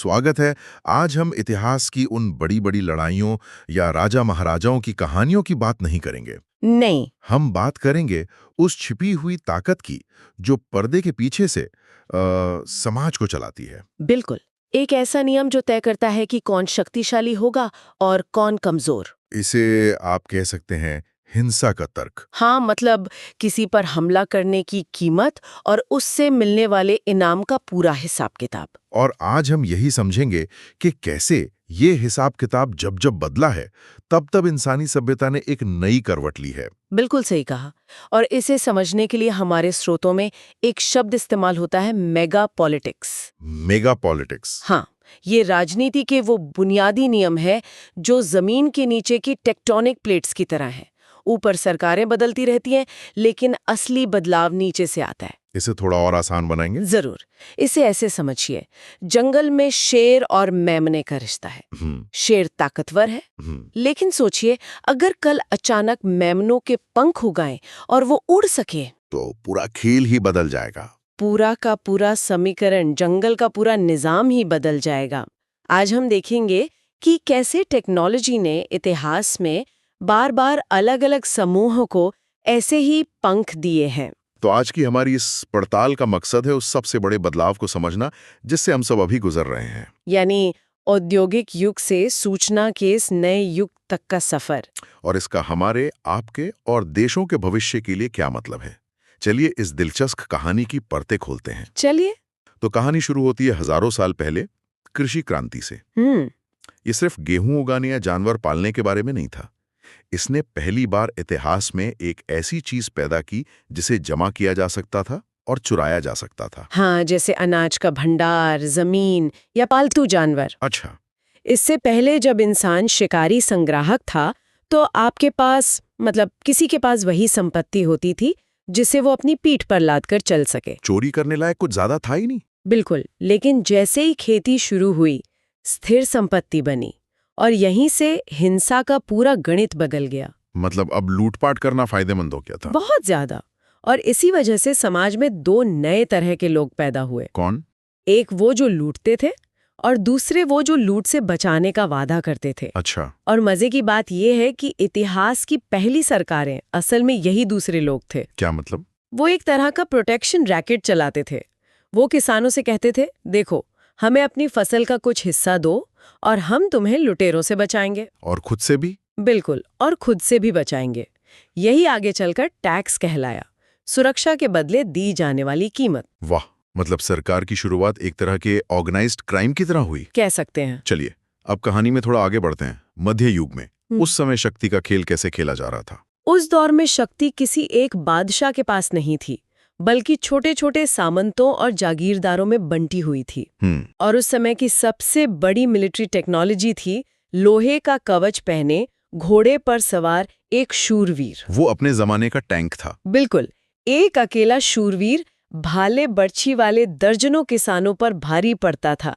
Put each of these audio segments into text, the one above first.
स्वागत है। आज हम इतिहास की उन बड़ी-बड़ी लड़ाइयों या राजा महाराजाओं की कहानियों की बात नहीं करेंगे। नहीं। हम बात करेंगे उस छिपी हुई ताकत की जो पर्दे के पीछे से समाज को चलाती है। बिल्कुल। एक ऐसा नियम जो तय करता है कि कौन शक्तिशाली होगा और कौन कमजोर। इसे आप कह सकते हैं हिंसा का तर्क। हाँ, मतलब किसी पर हमला करने की कीमत और उससे मिलने वाले इनाम का पूरा हिसाब किताब। और आज हम यही समझेंगे कि कैसे ये हिसाब किताब जब जब बदला है तब इंसानी सभ्यता ने एक नई करवट ली है। बिल्कुल सही कहा। और इसे समझने के लिए हमारे स्रोतों में एक शब्द इस्तेमाल होता है, मेगा पॉलिटिक्स। Mega politics. हाँ, ये राजनीति के वो बुनियादी नियम है जो जमीन के नीचे की टेक्टोनिक प्लेट्स की तरह है। ऊपर सरकारें बदलती रहती हैं, लेकिन असली बदलाव नीचे से आता है। इसे थोड़ा और आसान बनाएंगे। जरूर। इसे ऐसे समझिए, जंगल में शेर और मेमने का रिश्ता है। शेर ताकतवर है, लेकिन सोचिए अगर कल अचानक मेमनों के पंख उगाएं और वो उड़ सके तो पूरा खेल ही बदल जाएगा। पूरा का पूरा समीकरण, जंगल का पूरा निजाम ही बदल जाएगा। आज हम देखेंगे कि कैसे टेक्नोलॉजी ने इतिहास में बार बार अलग अलग समूहों को ऐसे ही पंख दिए हैं। तो आज की हमारी इस पड़ताल का मकसद है उस सबसे बड़े बदलाव को समझना जिससे हम सब अभी गुजर रहे हैं, यानी औद्योगिक युग से सूचना के इस नए युग तक का सफर। और इसका हमारे, आपके और देशों के भविष्य के लिए क्या मतलब है। चलिए इस दिलचस्प कहानी की परतें खोलते हैं। चलिए। तो कहानी शुरू होती है हजारों साल पहले, कृषि क्रांति से। ये सिर्फ गेहूं उगाने या जानवर पालने के बारे में नहीं था। इसने पहली बार इतिहास में एक ऐसी चीज पैदा की जिसे जमा किया जा सकता था और चुराया जा सकता था। हाँ, जैसे अनाज का भंडार, जमीन या पालतू जानवर। अच्छा। इससे पहले जब इंसान शिकारी संग्राहक था, तो आपके पास, मतलब किसी के पास वही संपत्ति होती थी जिसे वो अपनी पीठ पर लाद कर चल सके। चोरी करने लायक कुछ ज्यादा था ही नहीं। बिल्कुल। लेकिन जैसे ही खेती शुरू हुई, स्थिर संपत्ति बनी और यहीं से हिंसा का पूरा गणित बदल गया। मतलब अब लूटपाट करना फायदेमंद हो गया था। बहुत ज्यादा। और इसी वजह से समाज में दो नए तरह के लोग पैदा हुए। कौन? एक वो जो लूटते थे और दूसरे वो जो लूट से बचाने का वादा करते थे। अच्छा। और मजे की बात यह है कि इतिहास की पहली सरकारें असल में यही दूसरे लोग थे। क्या मतलब? वो एक तरह का प्रोटेक्शन रैकेट चलाते थे। वो किसानों से कहते थे, देखो, हमें अपनी फसल का कुछ हिस्सा दो और हम तुम्हें लुटेरों से बचाएंगे। और खुद से भी? बिल्कुल, और खुद से भी बचाएंगे। यही आगे चलकर टैक्स कहलाया, सुरक्षा के बदले दी जाने वाली कीमत। वाह, मतलब सरकार की शुरुआत एक तरह के ऑर्गेनाइज्ड क्राइम की तरह हुई, कह सकते हैं। चलिए अब कहानी में थोड़ा आगे बढ़ते हैं। मध्य युग में उस समय शक्ति का खेल कैसे खेला जा रहा था? उस दौर में शक्ति किसी एक बादशाह के पास नहीं थी, बल्कि छोटे छोटे सामंतों और जागीरदारों में बंटी हुई थी। और उस समय की सबसे बड़ी मिलिट्री टेक्नोलॉजी थी लोहे का कवच पहने, घोड़े पर सवार एक शूरवीर। वो अपने जमाने का टैंक था। बिल्कुल। एक अकेला शूरवीर भाले बर्छी वाले दर्जनों किसानों पर भारी पड़ता था।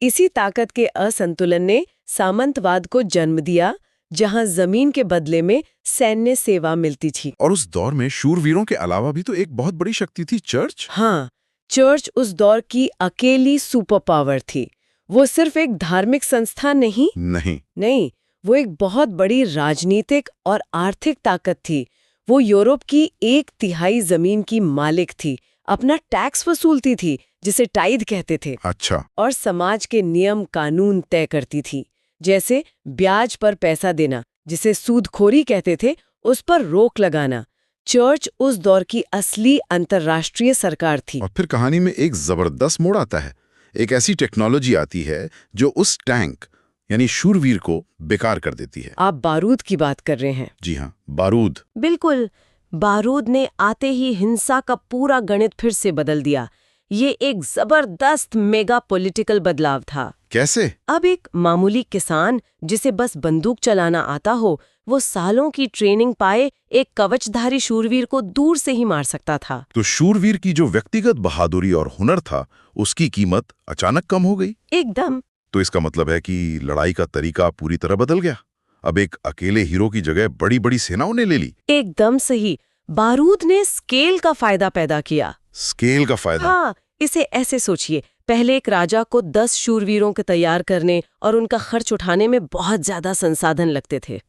इसी ताकत के असंतुलन ने सामंतवाद को जन्म दिया, जहां जमीन के बदले में सैन्य सेवा मिलती थी। और उस दौर में शूरवीरों के अलावा भी तो एक बहुत बड़ी शक्ति थी, चर्च। हाँ, चर्च उस दौर की अकेली सुपर पावर थी। वो सिर्फ एक धार्मिक संस्था नहीं, वो एक बहुत बड़ी राजनीतिक और आर्थिक ताकत थी। वो यूरोप की 1/3 जमीन की मालिक थी, अपना टैक्स वसूलती थी जिसे टाइद कहते थे। अच्छा। और समाज के नियम कानून तय करती थी, जैसे ब्याज पर पैसा देना, जिसे सूदखोरी कहते थे, उस पर रोक लगाना। चर्च उस दौर की असली अंतर्राष्ट्रीय सरकार थी। और फिर कहानी में एक जबरदस्त मोड़ आता है। एक ऐसी टेक्नोलॉजी आती है जो उस टैंक यानी शूरवीर को बेकार कर देती है। आप बारूद की बात कर रहे हैं? जी हाँ, बारूद। बिल्कुल। बारूद ने आते ही हिंसा का पूरा गणित फिर से बदल दिया। ये एक जबरदस्त मेगा पॉलिटिकल बदलाव था। कैसे? अब एक मामूली किसान जिसे बस बंदूक चलाना आता हो, वो सालों की ट्रेनिंग पाए एक कवचधारी शूरवीर को दूर से ही मार सकता था। तो शूरवीर की जो व्यक्तिगत बहादुरी और हुनर था, उसकी कीमत अचानक कम हो गई। एकदम। तो इसका मतलब है कि लड़ाई का तरीका पूरी तरह बदल गया। अब एक अकेले हीरो की जगह बड़ी बड़ी सेनाओं ने ले ली। एकदम सही। बारूद ने स्केल का फायदा पैदा किया। स्केल का फायदा? हाँ, इसे ऐसे सोचिए, पहले एक राजा को 10 शूरवीरों को तैयार करने और उनका खर्च उठाने में बहुत ज्यादा संसाधन लगते थे।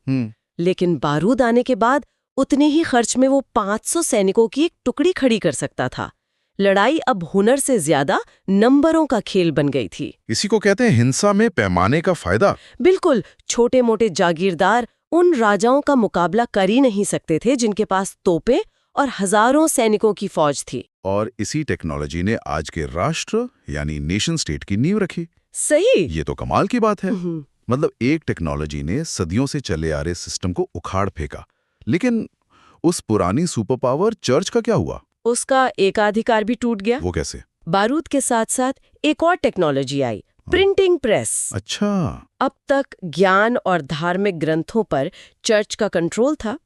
लेकिन बारूद आने के बाद उतने ही खर्च में वो 500 सैनिकों की एक टुकड़ी खड़ी कर सकता था। लड़ाई अब हुनर से ज्यादा नंबरों का खेल बन गई थी। इसी को कहते हैं हिंसा में पैमाने का फायदा। बिल्कुल, छोटे मोटे जागीरदार उन राजाओं का मुकाबला कर ही नहीं सकते थे जिनके पास तोपें और हजारों सैनिकों की फौज थी। और इसी टेक्नोलॉजी ने आज के राष्ट्र यानी नेशन स्टेट की नींव रखी। सही। ये तो कमाल की बात है। मतलब एक टेक्नोलॉजी ने सदियों से चले आ रहे सिस्टम को उखाड़ फेंका। लेकिन उस पुरानी सुपर पावर चर्च का क्या हुआ? उसका एकाधिकार भी टूट गया। वो कैसे? बारूद के साथ साथ एक और टेक्नोलॉजी आई, प्रिंटिंग प्रेस। अच्छा। अब तक ज्ञान और धार्मिक ग्रंथों पर चर्च का कंट्रोल था,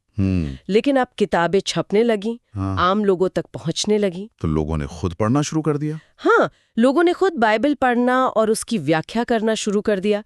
लेकिन अब किताबें छपने लगी, आम लोगों तक पहुंचने लगी। तो लोगों ने खुद पढ़ना शुरू कर दिया। हाँ, लोगों ने खुद बाइबल पढ़ना और उसकी व्याख्या करना शुरू कर दिया।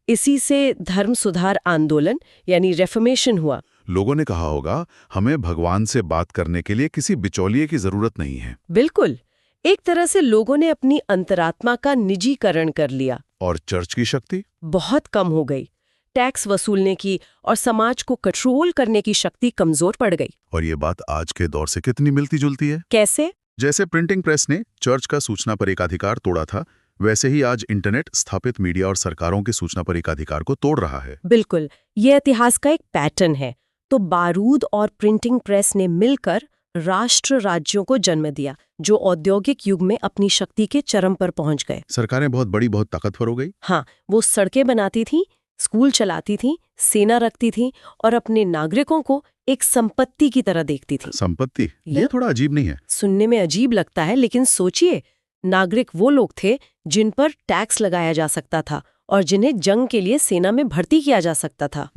इसी से धर्म सुधार आंदोलन यानी रेफॉर्मेशन हुआ। लोगों ने कहा होगा, हमें भगवान से बात करने के लिए किसी बिचौलिए की जरूरत नहीं है। बिल्कुल, एक तरह से लोगों ने अपनी अंतरात्मा का निजीकरण कर लिया। और चर्च की शक्ति बहुत कम हो गई। टैक्स वसूलने की और समाज को कंट्रोल करने की शक्ति कमजोर पड़ गई। और ये बात आज के दौर से कितनी मिलती जुलती है। कैसे? जैसे प्रिंटिंग प्रेस ने चर्च का सूचना पर एकाधिकार तोड़ा था, वैसे ही आज इंटरनेट स्थापित मीडिया और सरकारों के सूचना पर एकाधिकार को तोड़ रहा है। बिल्कुल, ये इतिहास का एक पैटर्न है। तो बारूद और प्रिंटिंग प्रेस ने मिलकर राष्ट्र राज्यों को जन्म दिया, जो औद्योगिक युग में अपनी शक्ति के चरम पर पहुंच गए। सरकारें बहुत बड़ी, बहुत ताकतवर हो गई। हाँ, वो सड़कें बनाती थी, स्कूल चलाती थी, सेना रखती थी और अपने नागरिकों को एक संपत्ति की तरह देखती थी। संपत्ति? ये थोड़ा अजीब नहीं है? सुनने में अजीब लगता है, लेकिन सोचिए, नागरिक वो लोग थे जिन पर टैक्स लगाया जा सकता था और जिन्हें जंग के लिए सेना में भर्ती किया जा सकता था।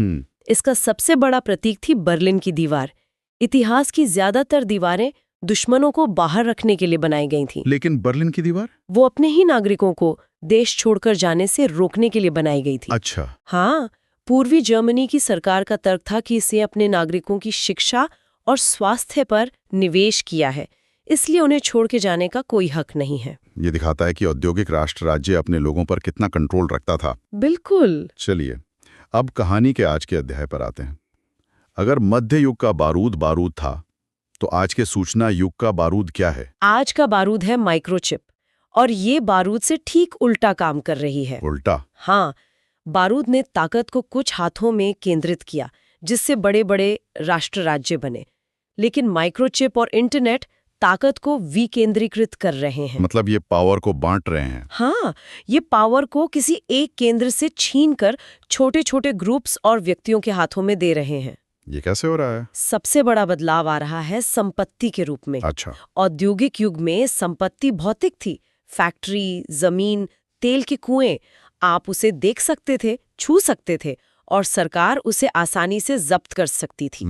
इसका सबसे बड़ा प्रतीक थी बर्लिन की दीवार। इतिहास की ज्यादातर दीवारें दुश्मनों को बाहर रखने के लिए बनाई गई थीं। लेकिन बर्लिन की दीवार? वो अपने ही नागरिकों को देश छोड़कर जाने से रोकने के लिए बनाई गई थी। अच्छा। हाँ, पूर्वी जर्मनी की सरकार का तर्क था कि इसे अपने नागरिकों की शिक्षा और स्वास्थ्य पर निवेश किया है, इसलिए उन्हें छोड़ के जाने का कोई हक नहीं है। ये दिखाता है कि औद्योगिक राष्ट्र राज्य अपने लोगों पर कितना कंट्रोल रखता था। बिल्कुल। चलिए, अब कहानी के आज के अध्याय पर आते हैं। अगर मध्य युग का बारूद था, तो आज के सूचना युग का बारूद क्या है? आज का बारूद है माइक्रोचिप, और ये बारूद से ठीक उल्टा काम कर रही है। उल्टा? हाँ, बारूद ने ताकत को कुछ हाथों में केंद्रित किया, जिससे बड़े बड़े राष्ट्र राज्य बने। लेकिन माइक्रोचिप और इंटरनेट ताकत को विकेंद्रीकृत कर रहे हैं। मतलब ये पावर को बांट रहे हैं। हाँ, ये पावर को किसी एक केंद्र से छीनकर छोटे छोटे ग्रुप्स और व्यक्तियों के हाथों में दे रहे हैं। ये कैसे हो रहा है? सबसे बड़ा बदलाव आ रहा है संपत्ति के रूप में। अच्छा। औद्योगिक युग में संपत्ति भौतिक थी, फैक्ट्री, जमीन, तेल के कुएं। आप उसे देख सकते थे, छू सकते थे, और सरकार उसे आसानी से जब्त कर सकती थी।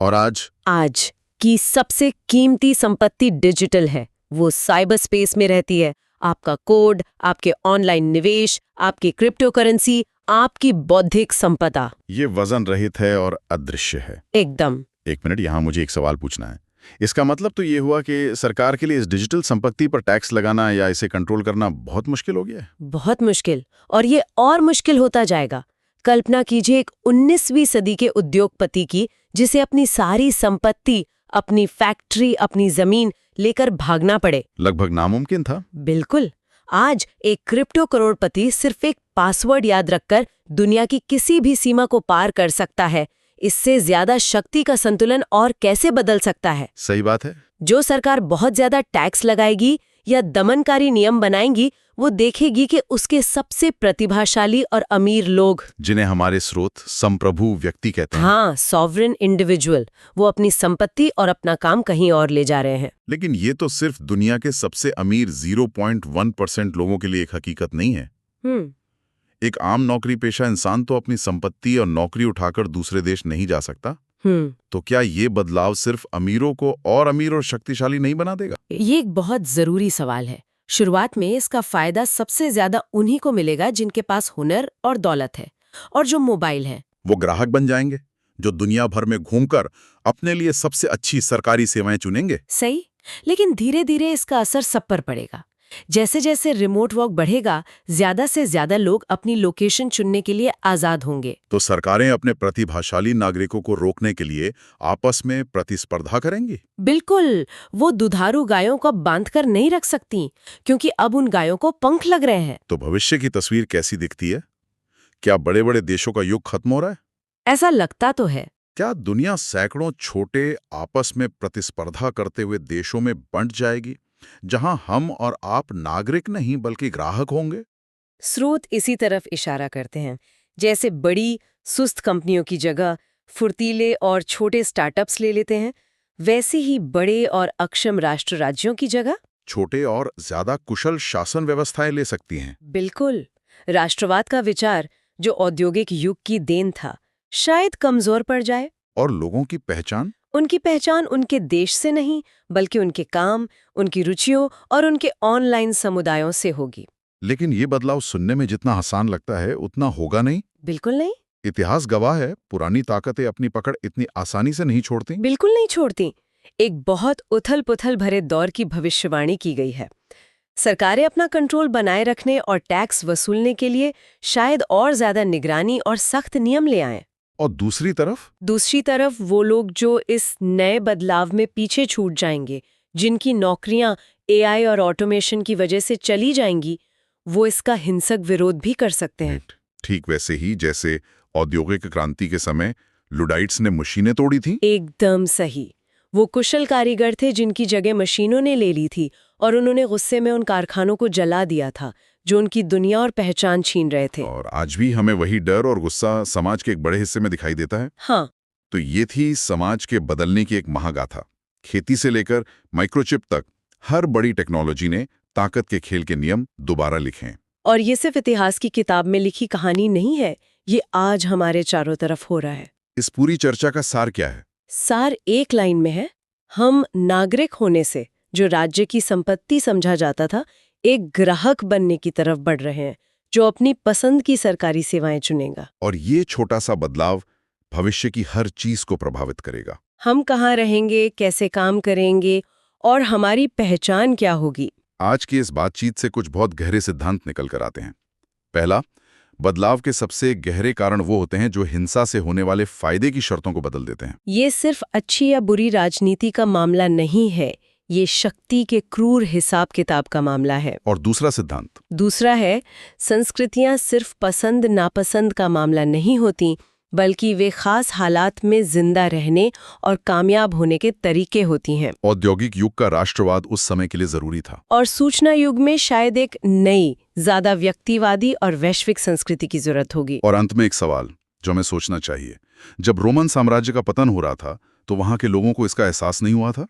और आज की सबसे कीमती संपत्ति डिजिटल है। वो साइबर स्पेस में रहती है। आपका कोड, आपके ऑनलाइन निवेश, आपकी क्रिप्टो करेंसी, आपकी बौद्धिक संपदा। ये वजन रहित है और अदृश्य है। एकदम। एक मिनट, यहाँ मुझे एक सवाल पूछना है। इसका मतलब तो ये हुआ कि सरकार के लिए इस डिजिटल संपत्ति पर टैक्स लगाना या इसे कंट्रोल करना बहुत मुश्किल हो गया है। बहुत मुश्किल, और ये और मुश्किल होता जाएगा। कल्पना कीजिए एक 19वीं सदी के उद्योगपति की, जिसे अपनी सारी संपत्ति, अपनी फैक्ट्री, अपनी जमीन लेकर भागना पड़े। लगभग नामुमकिन था। बिल्कुल। आज एक क्रिप्टो करोड़पति सिर्फ एक पासवर्ड याद रखकर दुनिया की किसी भी सीमा को पार कर सकता है। इससे ज्यादा शक्ति का संतुलन और कैसे बदल सकता है? सही बात है। जो सरकार बहुत ज्यादा टैक्स लगाएगी या दमनकारी नियम बनाएगी, वो देखेगी कि उसके सबसे प्रतिभाशाली और अमीर लोग, जिन्हें हमारे स्रोत संप्रभु व्यक्ति कहते हैं, हाँ, सॉवरेन इंडिविजुअल, वो अपनी संपत्ति और अपना काम कहीं और ले जा रहे हैं। लेकिन ये तो सिर्फ दुनिया के सबसे अमीर 0.1% लोगों के लिए एक हकीकत नहीं है। एक आम नौकरी पेशा इंसान तो अपनी संपत्ति और नौकरी उठाकर दूसरे देश नहीं जा सकता। तो क्या ये बदलाव सिर्फ अमीरों को और अमीर और शक्तिशाली नहीं बना देगा? ये एक बहुत जरूरी सवाल है। शुरुआत में इसका फायदा सबसे ज्यादा उन्हीं को मिलेगा जिनके पास हुनर और दौलत है, और जो मोबाइल है। वो ग्राहक बन जाएंगे जो दुनिया भर में घूमकर अपने लिए सबसे अच्छी सरकारी सेवाएं चुनेंगे। सही, लेकिन धीरे धीरे इसका असर सब पर पड़ेगा। जैसे जैसे रिमोट वर्क बढ़ेगा, ज्यादा से ज्यादा लोग अपनी लोकेशन चुनने के लिए आजाद होंगे। तो सरकारें अपने प्रतिभाशाली नागरिकों को रोकने के लिए आपस में प्रतिस्पर्धा करेंगी? बिल्कुल, वो दुधारू गायों को बांध कर नहीं रख सकती, क्योंकि अब उन गायों को पंख लग रहे हैं। तो भविष्य की तस्वीर कैसी दिखती है? क्या बड़े बड़े देशों का युग खत्म हो रहा है? ऐसा लगता तो है। क्या दुनिया सैकड़ों छोटे आपस में प्रतिस्पर्धा करते हुए देशों में बंट जाएगी, जहां हम और आप नागरिक नहीं बल्कि ग्राहक होंगे? स्रोत इसी तरफ इशारा करते हैं। जैसे बड़ी सुस्त कंपनियों की जगह फुर्तीले और छोटे स्टार्टअप्स ले लेते हैं, वैसे ही बड़े और अक्षम राष्ट्र राज्यों की जगह छोटे और ज्यादा कुशल शासन व्यवस्थाएं ले सकती हैं। बिल्कुल, राष्ट्रवाद का विचार जो औद्योगिक युग की देन था, शायद कमजोर पड़ जाए। और लोगों की पहचान? उनकी पहचान उनके देश से नहीं, बल्कि उनके काम, उनकी रुचियों और उनके ऑनलाइन समुदायों से होगी। लेकिन ये बदलाव सुनने में जितना आसान लगता है उतना होगा नहीं। बिल्कुल नहीं। इतिहास गवाह है, पुरानी ताकतें अपनी पकड़ इतनी आसानी से नहीं छोड़ती। बिल्कुल नहीं छोड़ती। एक बहुत उथल-पुथल भरे दौर की भविष्यवाणी की गई है। सरकारें अपना कंट्रोल बनाए रखने और टैक्स वसूलने के लिए शायद और ज्यादा निगरानी और सख्त नियम ले आएं। और दूसरी तरफ वो लोग जो इस नए बदलाव में पीछे छूट जाएंगे, जिनकी नौकरियां एआई और ऑटोमेशन की वजह से चली जाएंगी, वो इसका हिंसक विरोध भी कर सकते हैं। ठीक वैसे ही जैसे औद्योगिक क्रांति के समय लुडाइट्स ने मशीनें तोड़ी थी। एकदम सही। वो कुशल कारीगर थे जिनकी जगह मशीनों ने ले ली थी, और उन्होंने गुस्से में उन कारखानों को जला दिया था जो उनकी दुनिया और पहचान छीन रहे थे। और आज भी हमें वही डर और गुस्सा समाज के एक बड़े हिस्से में दिखाई देता है। हाँ। तो ये थी समाज के बदलने की एक महागाथा। खेती से लेकर माइक्रोचिप तक हर बड़ी टेक्नोलॉजी ने ताकत के खेल के नियम दोबारा लिखे हैं। और ये सिर्फ इतिहास की किताब में लिखी कहानी नहीं है, ये आज हमारे चारों तरफ हो रहा है। इस पूरी चर्चा का सार क्या है? सार एक लाइन में है, हम नागरिक होने से जो राज्य की संपत्ति समझा जाता था, एक ग्राहक बनने की तरफ बढ़ रहे हैं, जो अपनी पसंद की सरकारी सेवाएं चुनेगा। और ये छोटा सा बदलाव भविष्य की हर चीज को प्रभावित करेगा। हम कहाँ रहेंगे, कैसे काम करेंगे और हमारी पहचान क्या होगी। आज की इस बातचीत से कुछ बहुत गहरे सिद्धांत निकल कर आते हैं। पहला, बदलाव के सबसे गहरे कारण वो होते हैं जो हिंसा से होने वाले फायदे की शर्तों को बदल देते हैं। ये सिर्फ अच्छी या बुरी राजनीति का मामला नहीं है, ये शक्ति के क्रूर हिसाब किताब का मामला है। और दूसरा सिद्धांत? दूसरा है, संस्कृतियां सिर्फ पसंद नापसंद का मामला नहीं होती, बल्कि वे खास हालात में जिंदा रहने और कामयाब होने के तरीके होती हैं। औद्योगिक युग का राष्ट्रवाद उस समय के लिए जरूरी था, और सूचना युग में शायद एक नई, ज्यादा व्यक्तिवादी और वैश्विक संस्कृति की जरूरत होगी। और अंत में एक सवाल जो हमें सोचना चाहिए, जब रोमन साम्राज्य का पतन हो रहा था तो वहां के लोगों को इसका एहसास नहीं हुआ था।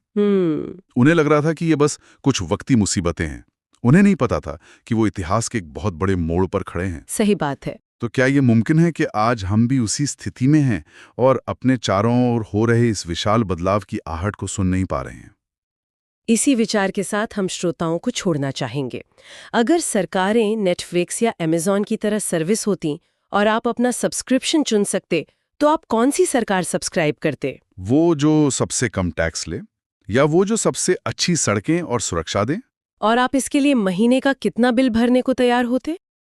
उन्हें लग रहा था कि ये बस कुछ वक्ती मुसीबतें हैं। उन्हें नहीं पता था कि वो इतिहास के एक बहुत बड़े मोड़ पर खड़े हैं। सही बात है। तो क्या ये मुमकिन है कि आज हम भी उसी स्थिति में हैं और अपने चारों ओर हो रहे इस विशाल बदलाव की आहट को सुन नहीं पा रहे हैं? इसी विचार के साथ हम श्रोताओं को छोड़ना चाहेंगे। अगर सरकारें नेटफ्लिक्स या अमेज़न की तरह सर्विस होती और आप अपना सब्सक्रिप्शन चुन सकते, तो आप कौन सी सरकार सब्सक्राइब करते? वो जो सबसे कम टैक्स ले, या वो जो सबसे अच्छी सड़कें और सुरक्षा दे? और आप इसके लिए महीने का कितना बिल भरने को तैयार होते?